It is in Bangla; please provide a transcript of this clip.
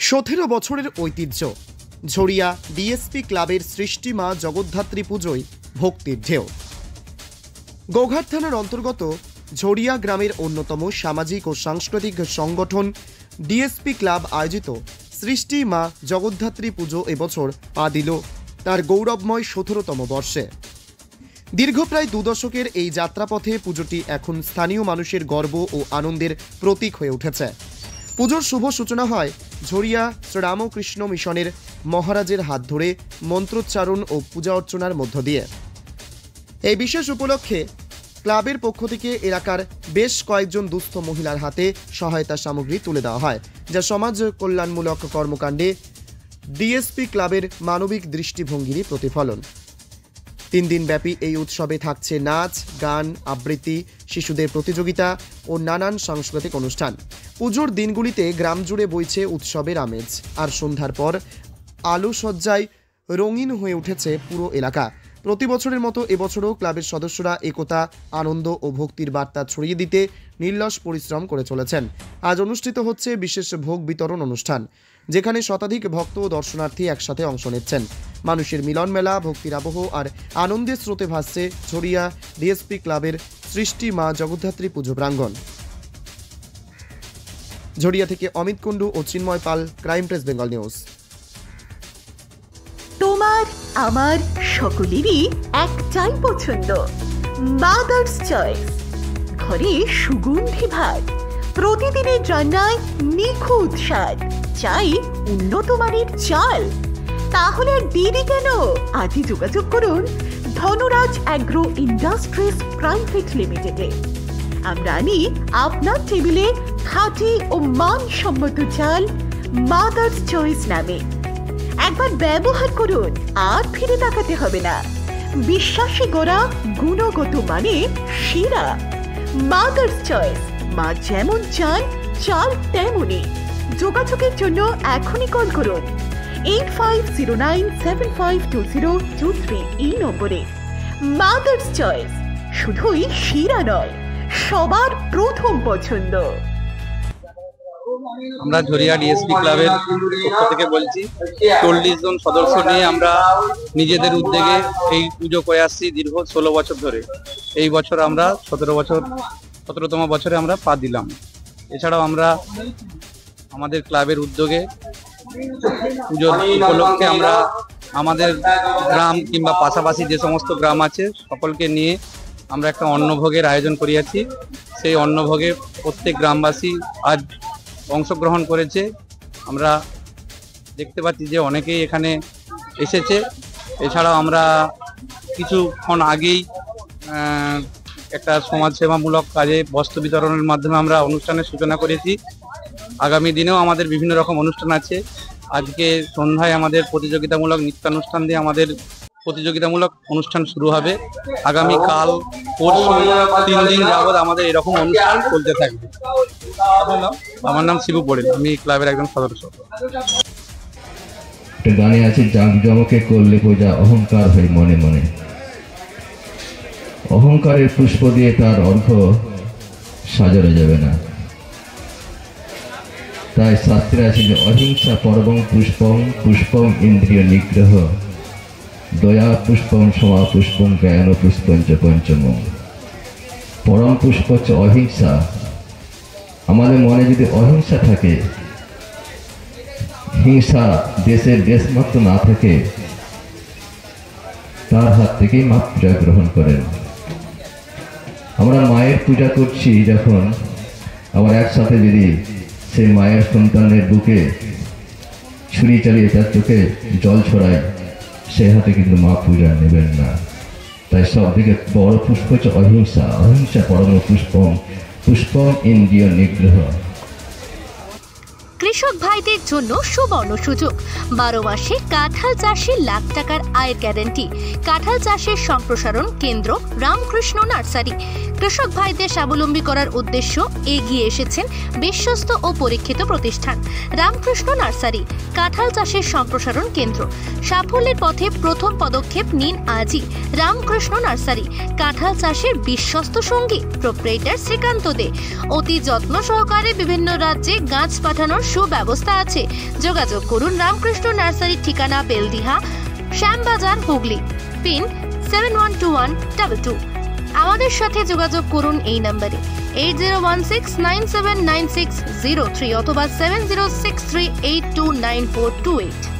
17 বছরের ঐতিহ্য ঝরিয়া ডিএসপি ক্লাবের সৃষ্টি মা জগদ্ধাত্রী পুজোয় ভক্তির ঢেউ। গোঘাট থানার অন্তর্গত ঝরিয়া গ্রামের অন্যতম সামাজিক ও সাংস্কৃতিক সংগঠন ডিএসপি ক্লাব আয়োজিত সৃষ্টি মা জগদ্ধাত্রী পুজো এবছর পা দিল তার গৌরবময় 17তম বর্ষে। দীর্ঘ প্রায় 2 দশকের এই যাত্রাপথে পুজোটি এখন স্থানীয় মানুষের গর্ব ও আনন্দের প্রতীক হয়ে উঠেছে। পুজোর শুভ সূচনা হয় ঝরিয়া শ্রীরামকৃষ্ণ মিশনের মহারাজের হাত ধরে মন্ত্রোচ্চারণ ও পূজা অর্চনার মধ্য দিয়ে। এই বিশেষ উপলক্ষে ক্লাবের পক্ষ থেকে এলাকার বেশ কয়েকজন দুস্থ মহিলার হাতে সহায়তা সামগ্রী তুলে দেওয়া হয়, যা সমাজ কল্যাণমূলক কর্মকাণ্ডে ডিএসপি ক্লাবের মানবিক দৃষ্টিভঙ্গিরই প্রতিফলন। 3 দিনব্যাপী এই উৎসবে থাকছে নাচ, গান, আবৃত্তি, শিশুদের প্রতিযোগিতা ও নানান সাংস্কৃতিক অনুষ্ঠান। পুজোর দিনগুলিতে গ্রাম জুড়ে বইছে উৎসবের আমেজ, আর সন্ধ্যার পর আলোসজ্জায় রঙিন হয়ে উঠেছে পুরো এলাকা। প্রতি বছরের মতো এবছরও ক্লাবের সদস্যরা একতা, আনন্দ ও ভক্তির বার্তা ছড়িয়ে দিতে নির্লস পরিশ্রম করে চলেছেন। আজ অনুষ্ঠিত হচ্ছে বিশেষ ভোগ বিতরণ অনুষ্ঠান, যেখানে শতাধিক ভক্ত ও দর্শনার্থী একসাথে অংশ নিচ্ছেন। মানুষের মিলন মেলা, ভক্তির আবহ আর আনন্দের স্রোতে ভাসছে ঝরিয়া ডিএসপি ক্লাবের সৃষ্টি মা জগদ্ধাত্রী পুজো প্রাঙ্গণ। ঝরিয়া থেকে অমিত কুণ্ডু ও চিন্ময় পাল, ক্রাইম প্রেস বেঙ্গল নিউজ। তোমার আমার সকলেরই একটাই পছন্দ, মাদার্স চয়েস। ঘরে সুগন্ধি ভাত, প্রতিদিনের রান্নায় নিখুঁত স্বাদ, চাই উন্নত মানের চাল। তাহলে আর দেরি কেন? আজই যোগাযোগ করুন ধনরাজ অ্যাগ্রো ইন্ডাস্ট্রিজ প্রাইভেট লিমিটেডে। আমরা আনি আপনার টেবিলে খাঁটি ও মানসম্মত চাল মাদার্স চয়েস নামে। একবার ব্যবহার করুন, আর ফিরে তাকাতে হবে না। বিশ্বাসী গোড়া, গুণগত মানে সেরা। মাদার্স চয়েস, মা যেমন চান চাল তেমনই। যোগাযোগের জন্য এখনই কল করুন 8509752023 এই নম্বরে। মাদার্স চয়েস শুধুই সেরা নয়, সবার প্রথম পছন্দ। আমরা ঝরিয়া ডিএসপি ক্লাবের পক্ষ থেকে বলছি, 40 জন সদস্য নিয়ে আমরা নিজেদের উদ্যোগে এই পুজো করে আসছি দীর্ঘ 16 বছর ধরে। এই বছর আমরা 17তম বছরে আমরা পা দিলাম। এছাড়াও আমরা আমাদের ক্লাবের উদ্যোগে পুজোর উপলক্ষে আমরা আমাদের গ্রাম কিংবা পাশাপাশি যে সমস্ত গ্রাম আছে সকলকে নিয়ে আমরা একটা অন্নভোগের আয়োজন করিয়াছি। সেই অন্নভোগে প্রত্যেক গ্রামবাসী আজ অংশগ্রহণ করেছে। আমরা দেখতে পাচ্ছি যে অনেকেই এখানে এসেছে। এছাড়াও আমরা কিছুক্ষণ আগেই একটা সমাজসেবামূলক কাজে বস্ত্র বিতরণের মাধ্যমে আমরা অনুষ্ঠানের সূচনা করেছি। আগামী দিনেও আমাদের বিভিন্ন রকম অনুষ্ঠান আছে। আজকে সন্ধ্যায় আমাদের প্রতিযোগিতামূলক নৃত্যানুষ্ঠান দিয়ে আমাদের প্রতিযোগিতামূলক অনুষ্ঠান শুরু হবে। আগামীকাল, পরশু 3 দিন যাবৎ আমাদের এরকম অনুষ্ঠান চলতে থাকবে। আমার নাম শিবু পড়েন, আমি ক্লাবের একজন সদস্য। গানে আছে, জাঁকজমকে করলে পূজা অহংকার হয় মনে মনে। অহংকারের পুষ্প দিয়ে তার অর্ঘ সাজানো যাবে না। তাই শাস্ত্রে আছে যে অহিংসা পরবং পুষ্পং, পুষ্পং ইন্দ্রিয় নিগ্রহ, দয়া পুষ্পং সমা পুষ্পং জ্ঞান পুষ্পঞ্চ পঞ্চম। পরম পুষ্প হচ্ছে অহিংসা। আমাদের মনে যদি অহিংসা থাকে, হিংসা দেশের দেশমাত্র না থাকে, তার হাত থেকেই মা পূজা গ্রহণ করেন। আমরা মায়ের পূজা করছি যখন, আবার একসাথে যদি সেই মায়ের সন্তানের বুকে ছুরি চালিয়ে তার চোখে জল ছড়ায়, সে হাতে কিন্তু মা পূজা নেবেন না। তাই সব থেকে বড় পুষ্প হচ্ছে অহিংসা। অহিংসা পরম পুষ্পম, পুষ্পম ইন্দ্রিয় নিগ্রহ। কৃষক ভাইদের জন্য সুবর্ণ সুযোগ। 12 মাসে কাঁঠাল চাষে লাখ টাকার আয়ের গ্যারান্টি। কাঁঠাল চাষের সম্প্রসারণ কেন্দ্র রামকৃষ্ণ নার্সারি। কৃষক ভাইদের স্বাবলম্বী করার উদ্দেশ্য এগিয়ে এসেছেন বিশ্বস্ত ও পরীক্ষিত প্রতিষ্ঠান রামকৃষ্ণ নার্সারি। কাঁঠাল চাষের সম্প্রসারণ কেন্দ্র। সাফল্যের পথে প্রথম পদক্ষেপ নিন আজই। রামকৃষ্ণ নার্সারি, কাঁঠাল চাষের বিশ্বস্ত সঙ্গী। প্রোপ্রাইটার শ্রীকান্ত দে। অতি যত্ন সহকারে বিভিন্ন রাজ্যে গাছ পাঠানোর ব্যবস্থা আছে। যোগাযোগ করুন রামকৃষ্ণ নার্সারির ঠিকানা বেলদিহা, শ্যামবাজার, হুগলি, পিন 712122। আমাদের সাথে যোগাযোগ করুন এই নম্বরে 8016979603 অথবা 7063829428।